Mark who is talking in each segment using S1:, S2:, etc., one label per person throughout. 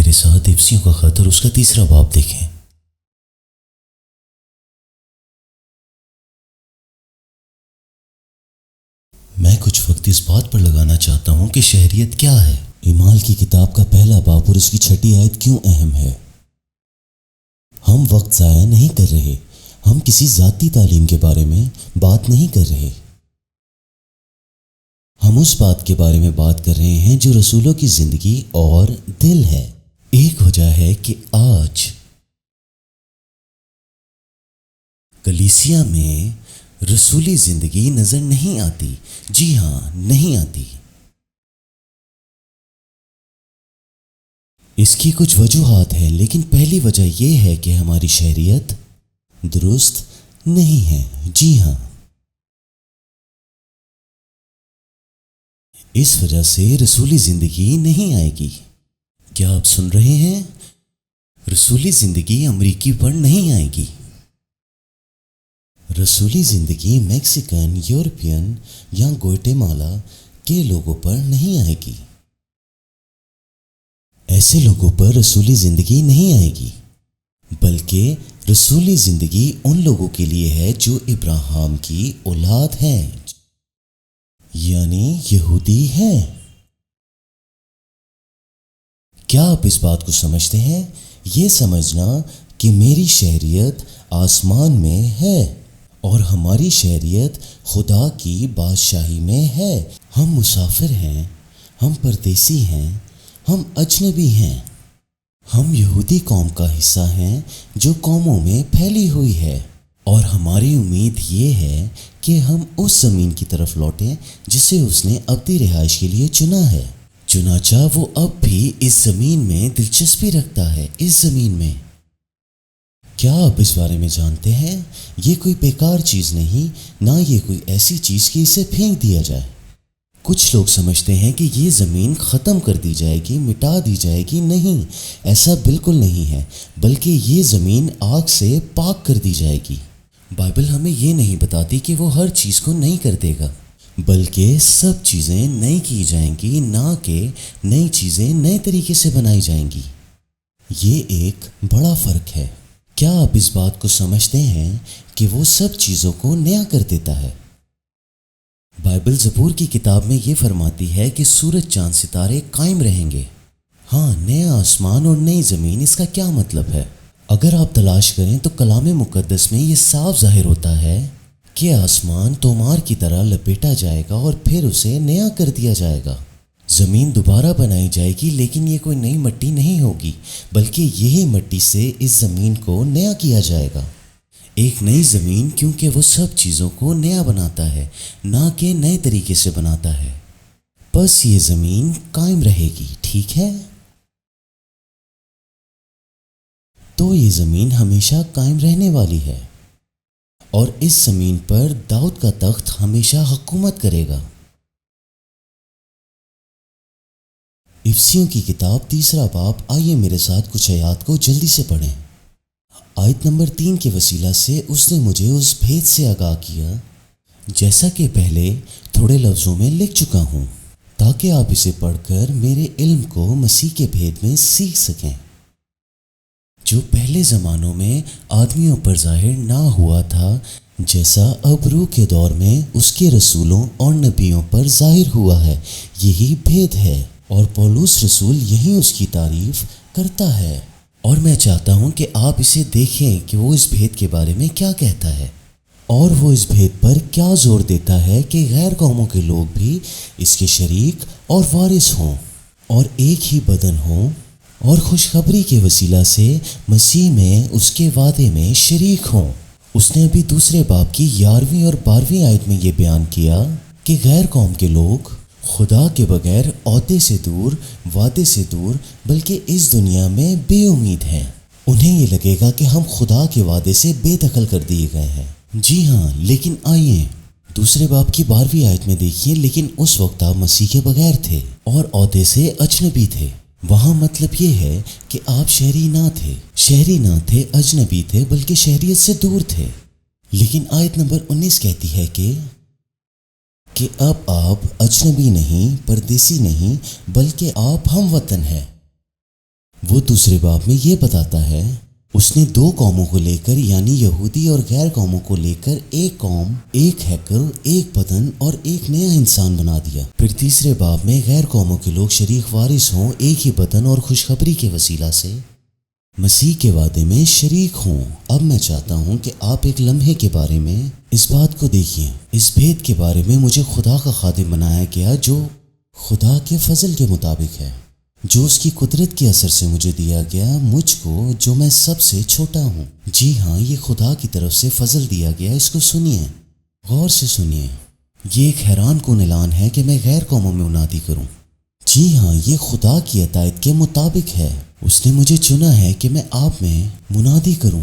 S1: میرے ساتھ افسیوں کا خط اور اس کا تیسرا باب دیکھیں۔ میں کچھ وقت اس بات پر لگانا چاہتا ہوں کہ شہریت کیا ہے۔ اعمال کی کتاب کا پہلا باب اور اس کی 6 آیت کیوں اہم ہے۔ ہم وقت ضائع نہیں کر رہے، ہم کسی ذاتی تعلیم کے بارے میں بات نہیں کر رہے، ہم اس بات کے بارے میں بات کر رہے ہیں جو رسولوں کی زندگی اور دل ہے۔ ایک وجہ ہے کہ آج کلیسیا میں رسولی زندگی نظر نہیں آتی۔ جی ہاں، نہیں آتی۔ اس کی کچھ وجوہات ہیں، لیکن پہلی وجہ یہ ہے کہ ہماری شہریت درست نہیں ہے۔ جی ہاں، اس وجہ سے رسولی زندگی نہیں آئے گی۔ کیا آپ سن رہے ہیں؟ رسولی زندگی امریکی پر نہیں آئے گی۔ رسولی زندگی میکسیکن، یورپین یا گوئٹے-مالا کے لوگوں پر نہیں آئے گی۔ ایسے لوگوں پر رسولی زندگی نہیں آئے گی، بلکہ رسولی زندگی ان لوگوں کے لیے ہے جو ابراہیم کی اولاد ہیں، یعنی یہودی ہیں۔ کیا آپ اس بات کو سمجھتے ہیں؟ یہ سمجھنا کہ میری شہریت آسمان میں ہے اور ہماری شہریت خدا کی بادشاہی میں ہے۔ ہم مسافر ہیں، ہم پردیسی ہیں، ہم اجنبی ہیں۔ ہم یہودی قوم کا حصہ ہیں جو قوموں میں پھیلی ہوئی ہے، اور ہماری امید یہ ہے کہ ہم اس زمین کی طرف لوٹیں جسے اس نے ابدی رہائش کے لیے چنا ہے۔ چنانچہ وہ اب بھی اس زمین میں دلچسپی رکھتا ہے۔ اس زمین میں کیا آپ اس بارے میں جانتے ہیں؟ یہ کوئی بیکار چیز نہیں، نہ یہ کوئی ایسی چیز کہ اسے پھینک دیا جائے۔ کچھ لوگ سمجھتے ہیں کہ یہ زمین ختم کر دی جائے گی، مٹا دی جائے گی۔ نہیں، ایسا بالکل نہیں ہے، بلکہ یہ زمین آگ سے پاک کر دی جائے گی۔ بائبل ہمیں یہ نہیں بتاتی کہ وہ ہر چیز کو نئی کر دے گا، بلکہ سب چیزیں نئی کی جائیں گی، نہ کہ نئی چیزیں نئے طریقے سے بنائی جائیں گی۔ یہ ایک بڑا فرق ہے۔ کیا آپ اس بات کو سمجھتے ہیں کہ وہ سب چیزوں کو نیا کر دیتا ہے؟ بائبل زبور کی کتاب میں یہ فرماتی ہے کہ سورج، چاند، ستارے قائم رہیں گے۔ ہاں، نیا آسمان اور نئی زمین، اس کا کیا مطلب ہے؟ اگر آپ تلاش کریں تو کلام مقدس میں یہ صاف ظاہر ہوتا ہے کہ آسمان تومار کی طرح لپیٹا جائے گا اور پھر اسے نیا کر دیا جائے گا۔ زمین دوبارہ بنائی جائے گی، لیکن یہ کوئی نئی مٹی نہیں ہوگی، بلکہ یہی مٹی سے اس زمین کو نیا کیا جائے گا۔ ایک نئی زمین، کیونکہ وہ سب چیزوں کو نیا بناتا ہے، نہ کہ نئے طریقے سے بناتا ہے۔ بس یہ زمین قائم رہے گی، ٹھیک ہے؟ تو یہ زمین ہمیشہ قائم رہنے والی ہے، اور اس زمین پر داؤد کا تخت ہمیشہ حکومت کرے گا۔ افسیوں کی کتاب 3 باب، آئیے میرے ساتھ کچھ آیات کو جلدی سے پڑھیں۔ آیت نمبر 3 کے وسیلہ سے اس نے مجھے اس بھید سے آگاہ کیا جیسا کہ پہلے تھوڑے لفظوں میں لکھ چکا ہوں، تاکہ آپ اسے پڑھ کر میرے علم کو مسیح کے بھید میں سیکھ سکیں، جو پہلے زمانوں میں آدمیوں پر ظاہر نہ ہوا تھا، جیسا اب روح کے دور میں اس کے رسولوں اور نبیوں پر ظاہر ہوا ہے۔ یہی بھید ہے، اور پولس رسول یہی اس کی تعریف کرتا ہے، اور میں چاہتا ہوں کہ آپ اسے دیکھیں کہ وہ اس بھید کے بارے میں کیا کہتا ہے، اور وہ اس بھید پر کیا زور دیتا ہے کہ غیر قوموں کے لوگ بھی اس کے شریک اور وارث ہوں، اور ایک ہی بدن ہوں، اور خوشخبری کے وسیلہ سے مسیح میں اس کے وعدے میں شریک ہوں۔ اس نے ابھی 2 باب کی 11ویں اور 12ویں آیت میں یہ بیان کیا کہ غیر قوم کے لوگ خدا کے بغیر عہدے سے دور، وعدے سے دور، بلکہ اس دنیا میں بے امید ہیں۔ انہیں یہ لگے گا کہ ہم خدا کے وعدے سے بے دخل کر دیے گئے ہیں۔ جی ہاں، لیکن آئیے 2 باب کی 12ویں آیت میں دیکھیے، لیکن اس وقت آپ مسیح کے بغیر تھے اور عہدے سے اجنبی تھے۔ وہاں مطلب یہ ہے کہ آپ شہری نہ تھے، اجنبی تھے، بلکہ شہریت سے دور تھے۔ لیکن آیت نمبر 19 کہتی ہے کہ اب آپ اجنبی نہیں، پردیسی نہیں، بلکہ آپ ہم وطن ہیں۔ وہ دوسرے باب میں یہ بتاتا ہے، اس نے دو قوموں کو لے کر یعنی یہودی اور غیر قوموں کو لے کر ایک قوم، ایک ہیکل، ایک بدن اور ایک نیا انسان بنا دیا۔ پھر تیسرے باب میں غیر قوموں کے لوگ شریک وارث ہوں ایک ہی بدن اور خوشخبری کے وسیلہ سے مسیح کے وعدے میں شریک ہوں۔ اب میں چاہتا ہوں کہ آپ ایک لمحے کے بارے میں اس بات کو دیکھیں۔ اس بھید کے بارے میں مجھے خدا کا خادم بنایا گیا جو خدا کے فضل کے مطابق ہے، جو اس کی قدرت کے اثر سے مجھے دیا گیا، مجھ کو جو میں سب سے چھوٹا ہوں۔ جی ہاں، یہ خدا کی طرف سے فضل دیا گیا، اس کو سنیے، غور سے سنیے۔ یہ ایک حیران کن اعلان ہے کہ میں غیر قوموں میں منادی کروں۔ جی ہاں، یہ خدا کی عطایت کے مطابق ہے۔ اس نے مجھے چنا ہے کہ میں آپ میں منادی کروں،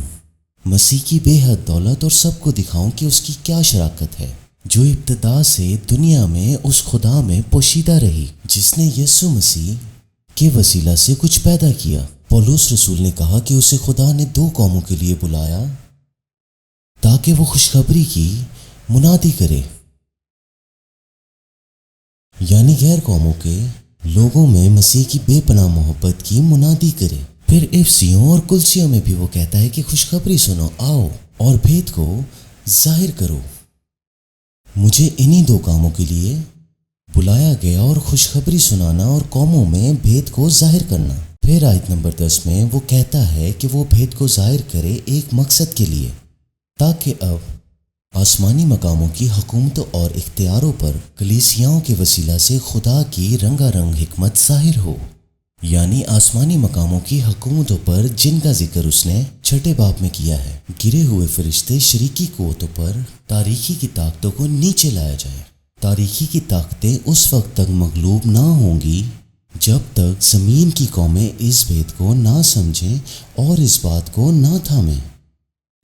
S1: مسیح کی بے حد دولت اور سب کو دکھاؤں کہ اس کی کیا شراکت ہے، جو ابتدا سے دنیا میں اس خدا میں پوشیدہ رہی جس نے یسوع مسیح کے وسیلہ سے کچھ پیدا کیا۔ پولس رسول نے کہا کہ اسے خدا نے دو قوموں کے لیے بلایا تاکہ وہ خوشخبری کی منادی کرے، یعنی غیر قوموں کے لوگوں میں مسیح کی بے پناہ محبت کی منادی کرے۔ پھر افسیوں اور کلسیوں میں بھی وہ کہتا ہے کہ خوشخبری سنو، آؤ اور بھید کو ظاہر کرو۔ مجھے انہی دو کاموں کے لیے بلایا گیا، اور خوشخبری سنانا اور قوموں میں بھید کو ظاہر کرنا۔ پھر آیت نمبر 10 میں وہ کہتا ہے کہ وہ بھید کو ظاہر کرے ایک مقصد کے لیے، تاکہ اب آسمانی مقاموں کی حکومتوں اور اختیاروں پر کلیسیاؤں کے وسیلہ سے خدا کی رنگا رنگ حکمت ظاہر ہو، یعنی آسمانی مقاموں کی حکومتوں پر جن کا ذکر اس نے چھٹے باب میں کیا ہے۔ گرے ہوئے فرشتے شریکی قوتوں پر تاریکی کی طاقتوں کو نیچے لایا جائے۔ تاریکی کی طاقتیں اس وقت تک مغلوب نہ ہوں گی جب تک زمین کی قومیں اس بھید کو نہ سمجھیں اور اس بات کو نہ تھامیں۔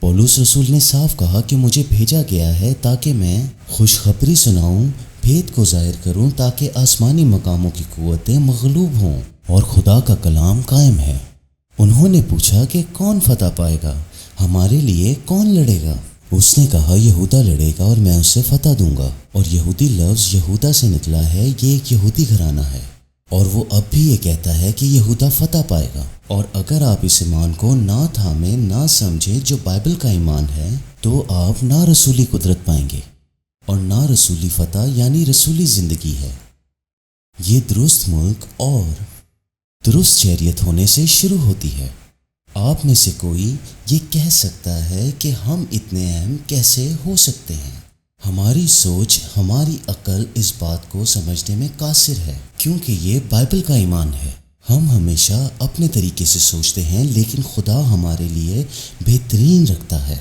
S1: پولس رسول نے صاف کہا کہ مجھے بھیجا گیا ہے تاکہ میں خوشخبری سناؤں، بھید کو ظاہر کروں، تاکہ آسمانی مقاموں کی قوتیں مغلوب ہوں اور خدا کا کلام قائم ہے۔ انہوں نے پوچھا کہ کون فتح پائے گا، ہمارے لیے کون لڑے گا؟ اس نے کہا یہودا لڑے گا اور میں اسے فتح دوں گا۔ اور یہودی لفظ یہودا سے نکلا ہے، یہ ایک یہودی گھرانہ ہے، اور وہ اب بھی یہ کہتا ہے کہ یہودا فتح پائے گا۔ اور اگر آپ اس ایمان کو نہ تھامیں، نہ سمجھیں جو بائبل کا ایمان ہے، تو آپ نہ رسولی قدرت پائیں گے اور نہ رسولی فتح یعنی رسولی زندگی ہے۔ یہ درست ملک اور درست شہریت ہونے سے شروع ہوتی ہے۔ آپ میں سے کوئی یہ کہہ سکتا ہے کہ ہم اتنے اہم کیسے ہو سکتے ہیں؟ ہماری سوچ، ہماری عقل اس بات کو سمجھنے میں قاصر ہے، کیونکہ یہ بائبل کا ایمان ہے۔ ہم ہمیشہ اپنے طریقے سے سوچتے ہیں، لیکن خدا ہمارے لیے بہترین رکھتا ہے۔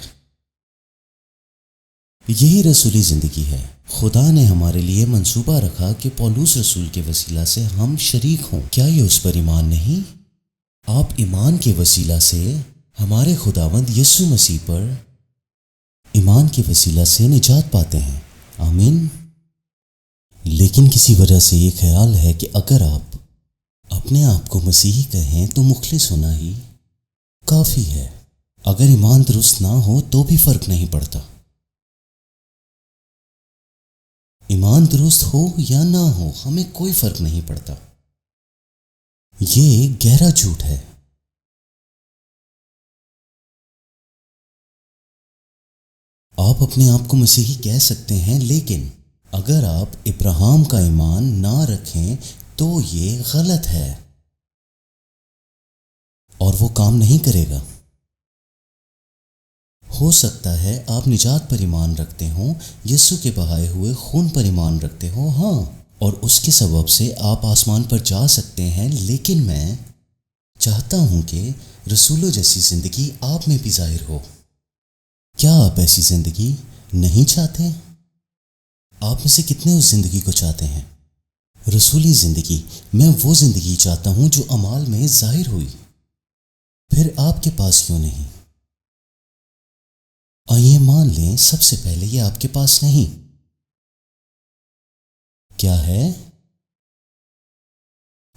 S1: یہی رسولی زندگی ہے۔ خدا نے ہمارے لیے منصوبہ رکھا کہ پولس رسول کے وسیلہ سے ہم شریک ہوں۔ کیا یہ اس پر ایمان نہیں؟ آپ ایمان کے وسیلہ سے ہمارے خداوند یسوع مسیح پر ایمان کے وسیلہ سے نجات پاتے ہیں۔ آمین۔ لیکن کسی وجہ سے یہ خیال ہے کہ اگر آپ اپنے آپ کو مسیحی کہیں تو مخلص ہونا ہی کافی ہے۔ اگر ایمان درست نہ ہو تو بھی فرق نہیں پڑتا۔ ایمان درست ہو یا نہ ہو، ہمیں کوئی فرق نہیں پڑتا۔ یہ گہرا جھوٹ ہے۔ آپ اپنے آپ کو مسیحی کہہ سکتے ہیں، لیکن اگر آپ ابراہیم کا ایمان نہ رکھیں تو یہ غلط ہے اور وہ کام نہیں کرے گا۔ ہو سکتا ہے آپ نجات پر ایمان رکھتے ہوں، یسوع کے بہائے ہوئے خون پر ایمان رکھتے ہوں، ہاں، اور اس کے سبب سے آپ آسمان پر جا سکتے ہیں، لیکن میں چاہتا ہوں کہ رسولوں جیسی زندگی آپ میں بھی ظاہر ہو۔ کیا آپ ایسی زندگی نہیں چاہتے؟ آپ میں سے کتنے اس زندگی کو چاہتے ہیں؟ رسولی زندگی۔ میں وہ زندگی چاہتا ہوں جو اعمال میں ظاہر ہوئی۔ پھر آپ کے پاس کیوں نہیں؟ آئیے مان لیں سب سے پہلے یہ آپ کے پاس نہیں۔ کیا ہے؟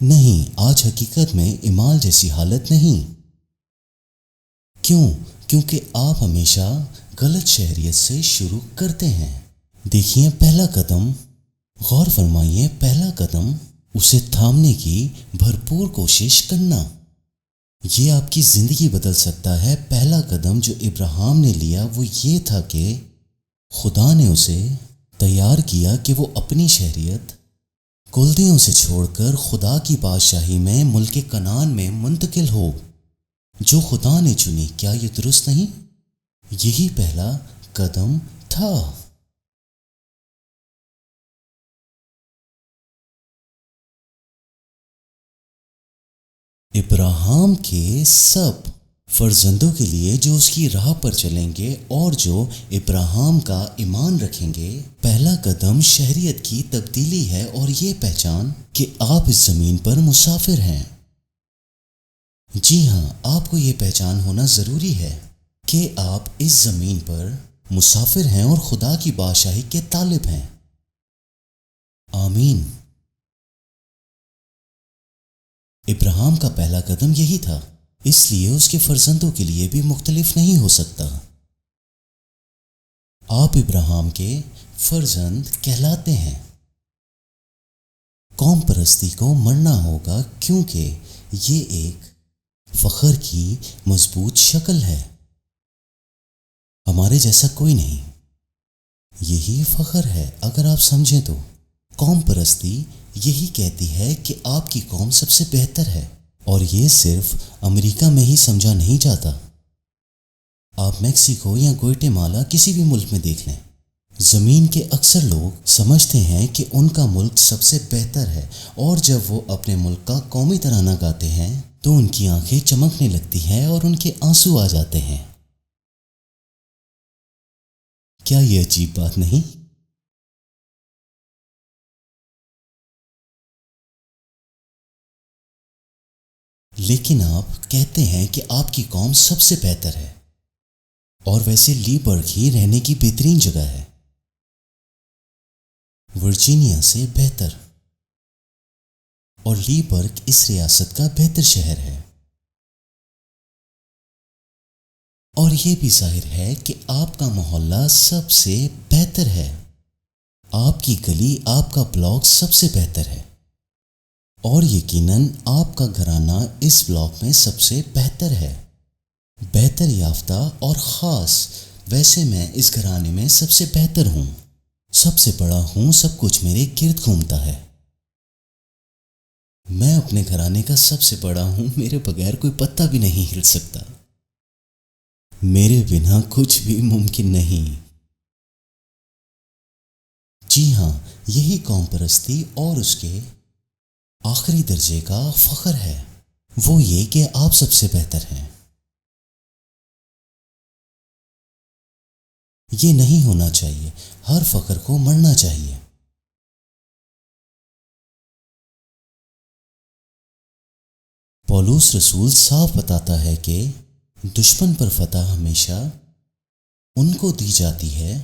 S1: نہیں، آج حقیقت میں اعمال جیسی حالت نہیں۔ کیوں؟ کیونکہ آپ ہمیشہ غلط شہریت سے شروع کرتے ہیں۔ دیکھیے، پہلا قدم، غور فرمائیے، پہلا قدم اسے تھامنے کی بھرپور کوشش کرنا۔ یہ آپ کی زندگی بدل سکتا ہے۔ پہلا قدم جو ابراہیم نے لیا وہ یہ تھا کہ خدا نے اسے تیار کیا کہ وہ اپنی شہریت کلدیوں سے چھوڑ کر خدا کی بادشاہی میں ملک کنعان میں منتقل ہو، جو خدا نے چنی۔ کیا یہ درست نہیں؟ یہی پہلا قدم تھا۔ ابراہیم کے سب فرزندوں کے لیے جو اس کی راہ پر چلیں گے اور جو ابراہیم کا ایمان رکھیں گے، پہلا قدم شہریت کی تبدیلی ہے، اور یہ پہچان کہ آپ اس زمین پر مسافر ہیں۔ جی ہاں، آپ کو یہ پہچان ہونا ضروری ہے کہ آپ اس زمین پر مسافر ہیں اور خدا کی بادشاہی کے طالب ہیں۔ آمین۔ ابراہیم کا پہلا قدم یہی تھا، اس لیے اس کے فرزندوں کے لیے بھی مختلف نہیں ہو سکتا۔ آپ ابراہیم کے فرزند کہلاتے ہیں۔ قوم پرستی کو مرنا ہوگا کیونکہ یہ ایک فخر کی مضبوط شکل ہے۔ ہمارے جیسا کوئی نہیں، یہی فخر ہے۔ اگر آپ سمجھیں تو قوم پرستی یہی کہتی ہے کہ آپ کی قوم سب سے بہتر ہے، اور یہ صرف امریکہ میں ہی سمجھا نہیں جاتا۔ آپ میکسیکو یا گوئٹے مالا کسی بھی ملک میں دیکھ لیں، زمین کے اکثر لوگ سمجھتے ہیں کہ ان کا ملک سب سے بہتر ہے، اور جب وہ اپنے ملک کا قومی ترانہ گاتے ہیں تو ان کی آنکھیں چمکنے لگتی ہیں اور ان کے آنسو آ جاتے ہیں۔ کیا یہ عجیب بات نہیں؟ لیکن آپ کہتے ہیں کہ آپ کی قوم سب سے بہتر ہے، اور ویسے لی برگ ہی رہنے کی بہترین جگہ ہے، ورجینیا سے بہتر، اور لی برگ اس ریاست کا بہتر شہر ہے۔ اور یہ بھی ظاہر ہے کہ آپ کا محلہ سب سے بہتر ہے، آپ کی گلی، آپ کا بلاک سب سے بہتر ہے، اور یقیناً آپ کا گھرانہ اس بلاک میں سب سے بہتر ہے، بہتر یافتہ اور خاص۔ ویسے میں اس گھرانے میں سب سے بہتر ہوں، سب سے بڑا ہوں، سب کچھ میرے گرد گھومتا ہے۔ میں اپنے گھرانے کا سب سے بڑا ہوں، میرے بغیر کوئی پتا بھی نہیں ہل سکتا، میرے بنا کچھ بھی ممکن نہیں۔ جی ہاں، یہی قوم پرستی اور اس کے آخری درجے کا فخر ہے، وہ یہ کہ آپ سب سے بہتر ہیں۔ یہ نہیں ہونا چاہیے، ہر فخر کو مرنا چاہیے۔ پولس رسول صاف بتاتا ہے کہ دشمن پر فتح ہمیشہ ان کو دی جاتی ہے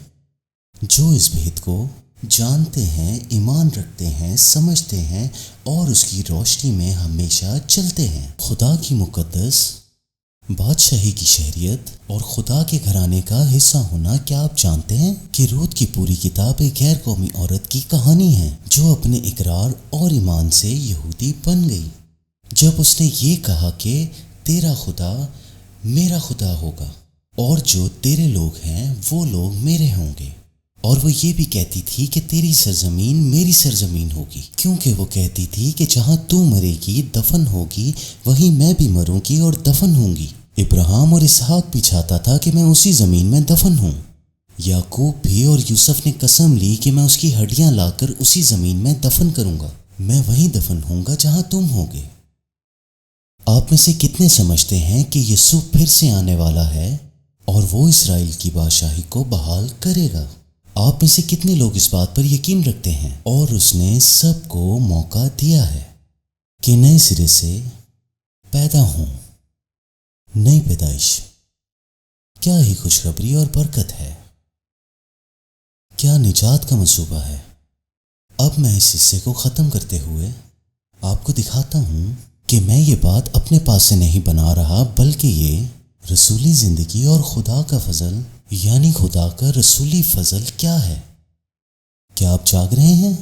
S1: جو اس بھید کو جانتے ہیں، ایمان رکھتے ہیں، سمجھتے ہیں اور اس کی روشنی میں ہمیشہ چلتے ہیں۔ خدا کی مقدس بادشاہی کی شہریت اور خدا کے گھرانے کا حصہ ہونا۔ کیا آپ جانتے ہیں کہ رود کی پوری کتاب ایک غیر قومی عورت کی کہانی ہے جو اپنے اقرار اور ایمان سے یہودی بن گئی؟ جب اس نے یہ کہا کہ تیرا خدا میرا خدا ہوگا اور جو تیرے لوگ ہیں وہ لوگ میرے ہوں گے، اور وہ یہ بھی کہتی تھی کہ تیری سرزمین میری سرزمین ہوگی، کیونکہ وہ کہتی تھی کہ جہاں تو مرے گی دفن ہوگی وہیں میں بھی مروں گی اور دفن ہوں گی۔ ابراہیم اور اسحاق بھی چاہتا تھا کہ میں اسی زمین میں دفن ہوں۔ یعقوب بھی اور یوسف نے قسم لی کہ میں اس کی ہڈیاں لا کر اسی زمین میں دفن کروں گا، میں وہیں دفن ہوں گا جہاں تم ہوگے۔ آپ میں سے کتنے سمجھتے ہیں کہ یسوع پھر سے آنے والا ہے اور وہ اسرائیل کی بادشاہی کو بحال کرے گا؟ آپ میں سے کتنے لوگ اس بات پر یقین رکھتے ہیں؟ اور اس نے سب کو موقع دیا ہے کہ نئے سرے سے پیدا ہوں۔ نئی پیدائش کیا ہی خوشخبری اور برکت ہے، کیا نجات کا منصوبہ ہے۔ اب میں اس حصے کو ختم کرتے ہوئے آپ کو دکھاتا ہوں کہ میں یہ بات اپنے پاس سے نہیں بنا رہا، بلکہ یہ رسولی زندگی اور خدا کا فضل، یعنی خدا کا رسولی فضل کیا ہے۔ کیا آپ جاگ رہے ہیں؟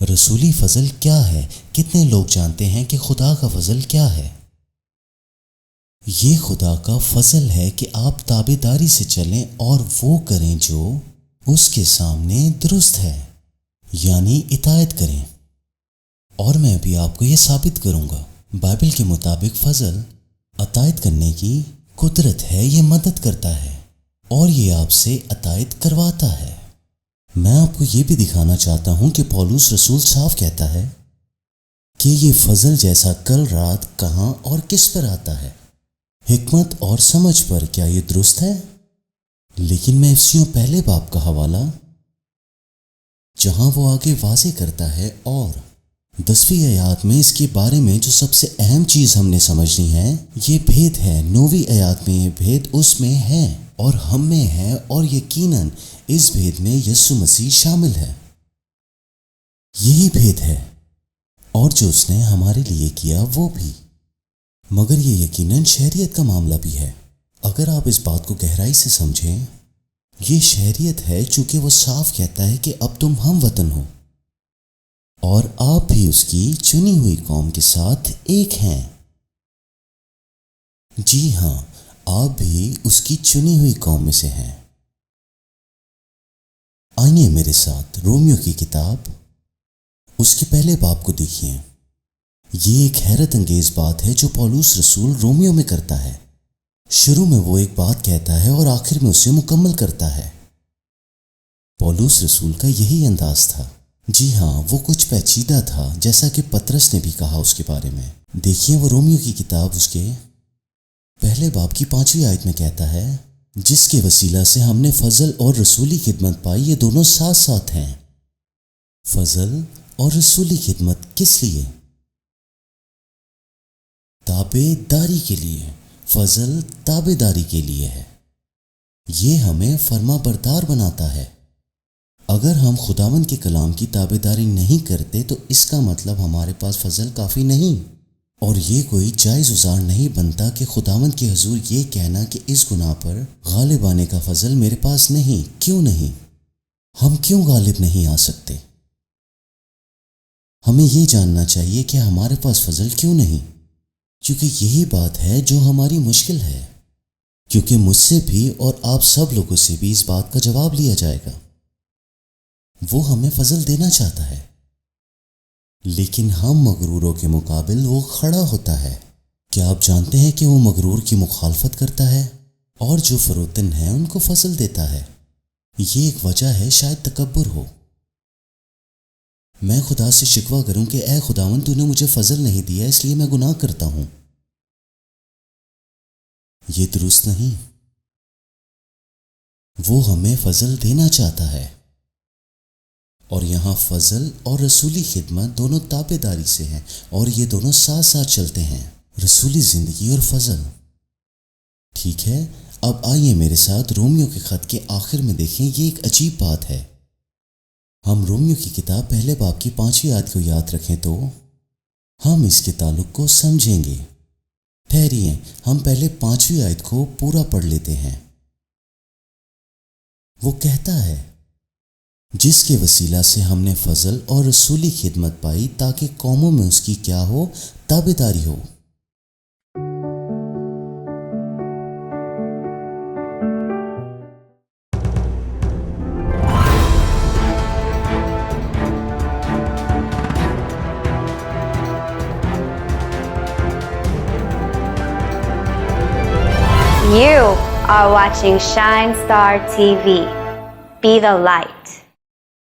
S1: رسولی فضل کیا ہے؟ کتنے لوگ جانتے ہیں کہ خدا کا فضل کیا ہے؟ یہ خدا کا فضل ہے کہ آپ تابع داری سے چلیں اور وہ کریں جو اس کے سامنے درست ہے، یعنی اطاعت کریں۔ اور میں ابھی آپ کو یہ ثابت کروں گا۔ بائبل کے مطابق فضل اطاعت کرنے کی قدرت ہے، یہ مدد کرتا ہے اور یہ آپ سے اطاعت کرواتا ہے۔ میں آپ کو یہ بھی دکھانا چاہتا ہوں کہ پولس رسول صاف کہتا ہے کہ یہ فضل جیسا کل رات کہاں اور کس پر آتا ہے، حکمت اور سمجھ پر، کیا یہ درست ہے؟ لیکن میں افسیوں پہلے باب کا حوالہ جہاں وہ آگے واضح کرتا ہے اور 10ویں آیات میں اس کے بارے میں جو سب سے اہم چیز ہم نے سمجھنی ہے یہ بھید ہے۔ 9ویں آیات میں یہ بھید اس میں ہے اور ہم میں ہے، اور یقیناً اس بھید میں یسوع مسیح شامل ہے۔ یہی بھید ہے اور جو اس نے ہمارے لیے کیا وہ بھی، مگر یہ یقیناً شہریت کا معاملہ بھی ہے۔ اگر آپ اس بات کو گہرائی سے سمجھیں، یہ شہریت ہے چونکہ وہ صاف کہتا ہے کہ اب تم ہم وطن ہو اور آپ بھی اس کی چنی ہوئی قوم کے ساتھ ایک ہیں۔ جی ہاں، آپ بھی اس کی چنی ہوئی قوم میں سے ہیں۔ آئیے میرے ساتھ رومیو کی کتاب اس کے پہلے باب کو دیکھیے۔ یہ ایک حیرت انگیز بات ہے جو پولس رسول رومیو میں کرتا ہے۔ شروع میں وہ ایک بات کہتا ہے اور آخر میں اسے مکمل کرتا ہے۔ پولس رسول کا یہی انداز تھا۔ جی ہاں، وہ کچھ پیچیدہ تھا، جیسا کہ پطرس نے بھی کہا اس کے بارے میں۔ دیکھیے وہ رومیو کی کتاب اس کے پہلے باب کی 5ویں آیت میں کہتا ہے، جس کے وسیلہ سے ہم نے فضل اور رسولی خدمت پائی، یہ دونوں ساتھ ساتھ ہیں۔ فضل اور رسولی خدمت کس لیے؟ تابع داری کے لیے۔ فضل تابع داری کے لیے ہے، یہ ہمیں فرما بردار بناتا ہے۔ اگر ہم خداوند کے کلام کی تابع داری نہیں کرتے تو اس کا مطلب ہمارے پاس فضل کافی نہیں، اور یہ کوئی جائز گزار نہیں بنتا کہ خداوند کے حضور یہ کہنا کہ اس گناہ پر غالب آنے کا فضل میرے پاس نہیں۔ کیوں نہیں؟ ہم کیوں غالب نہیں آ سکتے؟ ہمیں یہ جاننا چاہیے کہ ہمارے پاس فضل کیوں نہیں، کیونکہ یہی بات ہے جو ہماری مشکل ہے، کیونکہ مجھ سے بھی اور آپ سب لوگوں سے بھی اس بات کا جواب لیا جائے گا۔ وہ ہمیں فضل دینا چاہتا ہے، لیکن ہم مغروروں کے مقابل وہ کھڑا ہوتا ہے۔ کیا آپ جانتے ہیں کہ وہ مغرور کی مخالفت کرتا ہے اور جو فروتن ہیں ان کو فضل دیتا ہے؟ یہ ایک وجہ ہے، شاید تکبر ہو۔ میں خدا سے شکوہ کروں کہ اے خداوند تو نے مجھے فضل نہیں دیا، اس لیے میں گناہ کرتا ہوں۔ یہ درست نہیں۔ وہ ہمیں فضل دینا چاہتا ہے، اور یہاں فضل اور رسولی خدمت دونوں تابع داری سے ہیں، اور یہ دونوں ساتھ ساتھ چلتے ہیں، رسولی زندگی اور فضل۔ ٹھیک ہے، اب آئیے میرے ساتھ رومیو کے خط کے آخر میں دیکھیں۔ یہ ایک عجیب بات ہے۔ ہم رومیو کی کتاب پہلے باب کی 5ویں آیت کو یاد رکھیں تو ہم اس کے تعلق کو سمجھیں گے۔ ٹھہریے، ہم پہلے 5ویں آیت کو پورا پڑھ لیتے ہیں۔ وہ کہتا ہے، جس کے وسیلہ سے ہم نے فضل اور رسولی خدمت پائی تاکہ قوموں میں اس کی کیا ہو؟ تابع داری ہو۔
S2: You are watching Shine Star TV. Be the light.